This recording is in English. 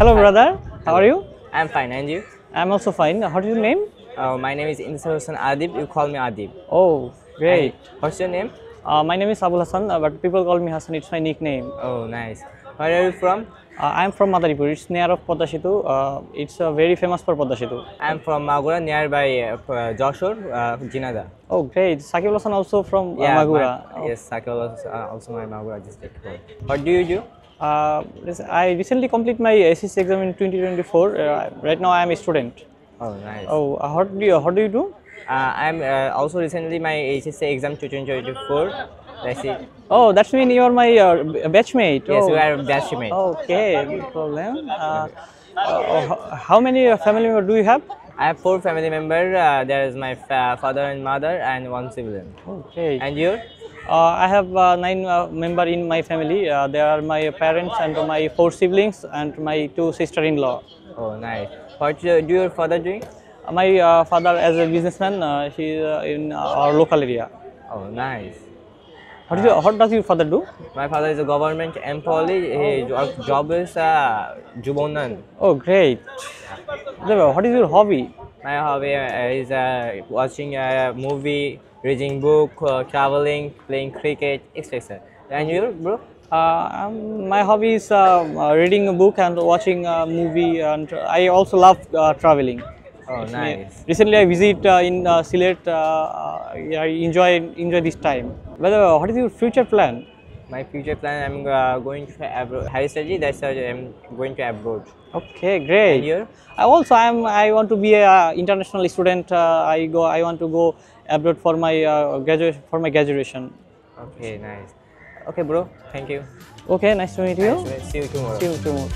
Hello, Hi. brother. How are you? I'm fine, and you? I'm also fine. What is your name? My name is Insa Adib. You call me Adib. Oh, And great. what's your name? My name is Abul Hassan, but people call me Hassan. It's my nickname. Oh, nice. Where are you from? I'm from Madaripur. It's near of Podda Setu. It's very famous for Podda Setu. I'm from Magura, nearby Joshore, Jinada. Oh, great. Sakib Hassan also from Yeah, Magura. Oh. yes, Sakala is also my Magura district home. What do you do? I recently completed my SSC exam in 2024. Right now, I am a student. Oh, nice. Oh, what do you do? I'm also recently my HSC exam 2024. That's it. Oh, that's mean you are my batchmate. Yes, we Oh, are batchmate. okay, no problem. How many family members do you have? I have 4 family members. There is my father and mother and 1 sibling. Okay. And you? I have 9 members in my family. They are my parents and my 4 siblings and my 2 sister-in-law. Oh, nice. What do your father doing? My father as a businessman, he is in our local area. Oh, nice. What does your father do? My father is a government employee. His job is Jubonan. Oh, great. What is your hobby? My hobby is watching a movie, reading book, traveling, playing cricket, etc. And you, bro? My hobby is reading a book and watching a movie, and I also love traveling. Oh, nice. Recently, I visit in Sylhet. I enjoy this time. What is your future plan? My future plan, I'm going to abroad. Higher study, that's why I'm going to abroad. Okay, great. And you? I want to be a international student. I want to go abroad for my graduation. Okay, nice. Okay, bro. Thank you. Okay, nice to meet you. Nice to see you tomorrow. See you tomorrow.